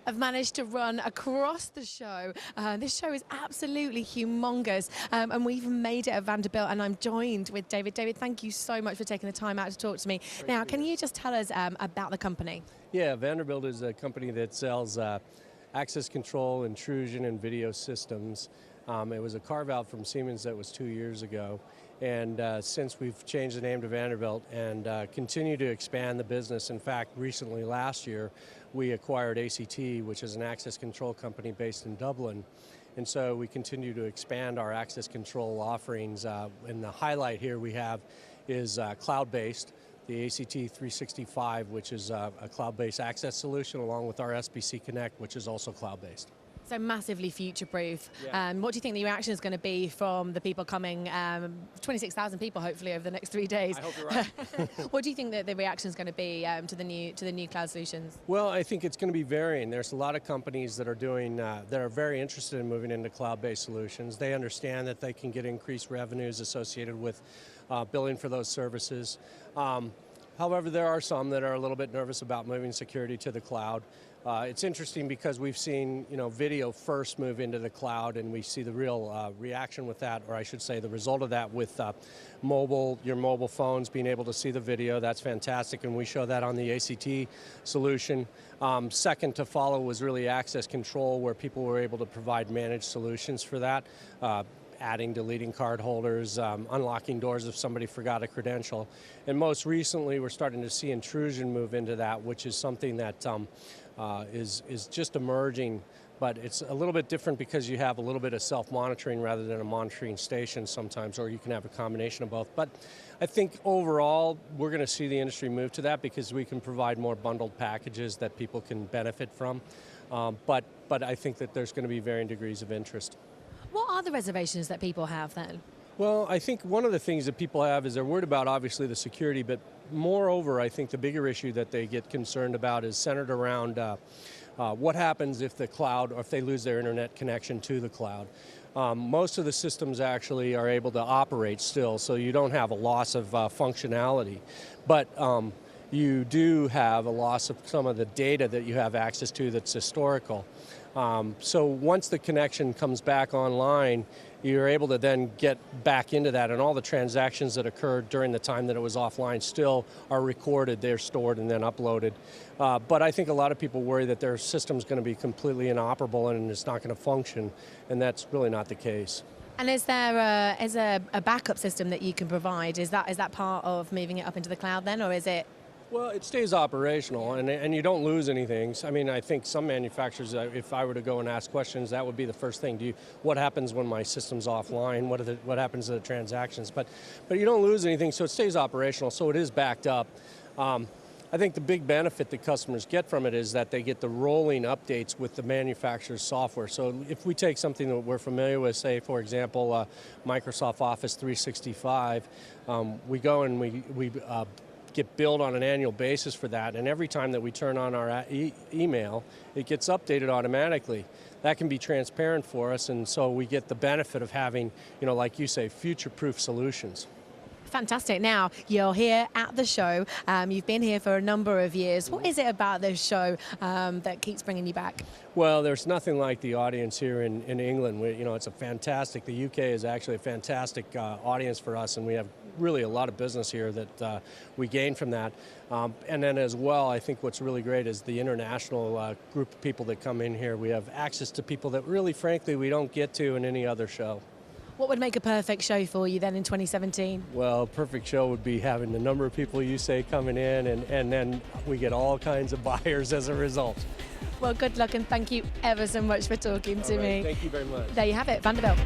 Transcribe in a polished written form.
I've managed to run across the show. This show is absolutely humongous, and we've made it at Vanderbilt, and I'm joined with David. David, thank you so much for taking the time out to talk to me. Now, can you just tell us about the company? Yeah, Vanderbilt is a company that sells access control, intrusion, and video systems. It was a carve-out from Siemens that was 2 years ago. And since we've changed the name to Vanderbilt and continue to expand the business, in fact, recently last year, we acquired ACT, which is an access control company based in Dublin. And so we continue to expand our access control offerings. And the highlight here we have is cloud-based, the ACT 365, which is a cloud-based access solution, along with our SBC Connect, which is also cloud-based. So massively future-proof. Yeah. What do you think the reaction is going to be from the people coming, 26,000 people hopefully over the next 3 days? I hope you're right. What do you think that the reaction is going to be to the new cloud solutions? Well, I think it's going to be varying. There's a lot of companies that are doing that are very interested in moving into cloud-based solutions. They understand that they can get increased revenues associated with billing for those services. However, there are some that are a little bit nervous about moving security to the cloud. It's interesting because we've seen, video first move into the cloud, and we see the real reaction with that, or I should say the result of that with your mobile phones being able to see the video. That's fantastic, and we show that on the ACT solution. Second to follow was really access control, where people were able to provide managed solutions for that. Adding, deleting card holders, unlocking doors if somebody forgot a credential. And most recently, we're starting to see intrusion move into that, which is something that is just emerging, but it's a little bit different because you have a little bit of self-monitoring rather than a monitoring station sometimes, or you can have a combination of both. But I think overall, we're going to see the industry move to that because we can provide more bundled packages that people can benefit from. But I think that there's going to be varying degrees of interest. What are the reservations that people have then? Well, I think one of the things that people have is they're worried about obviously the security, but moreover, I think the bigger issue that they get concerned about is centered around what happens if the cloud, or if they lose their internet connection to the cloud. Most of the systems actually are able to operate still, so you don't have a loss of functionality. But you do have a loss of some of the data that you have access to that's historical. So once the connection comes back online, you're able to then get back into that, and all the transactions that occurred during the time that it was offline still are recorded, they're stored and then uploaded. But I think a lot of people worry that their system's going to be completely inoperable and it's not going to function, and that's really not the case. And is there a backup system that you can provide? Is that part of moving it up into the cloud then, or is it? Well, it stays operational, and you don't lose anything. I mean, I think some manufacturers, if I were to go and ask questions, that would be the first thing. What happens when my system's offline? What happens to the transactions? But you don't lose anything, so it stays operational, so it is backed up. I think the big benefit that customers get from it is that they get the rolling updates with the manufacturer's software. So if we take something that we're familiar with, say, for example, Microsoft Office 365, we go and we get billed on an annual basis for that, and every time that we turn on our email, it gets updated automatically. That can be transparent for us, and so we get the benefit of having, like you say, future-proof solutions. Fantastic. Now, you're here at the show. You've been here for a number of years. What is it about this show that keeps bringing you back? Well, there's nothing like the audience here in England. It's a fantastic, the UK is actually a fantastic audience for us, and we have really a lot of business here that we gain from that. And then as well, I think what's really great is the international group of people that come in here. We have access to people that really, frankly, we don't get to in any other show. What would make a perfect show for you then in 2017? Well, a perfect show would be having the number of people you say coming in, and then we get all kinds of buyers as a result. Well, good luck, and thank you ever so much for talking to me. Thank you very much. There you have it, Vanderbilt.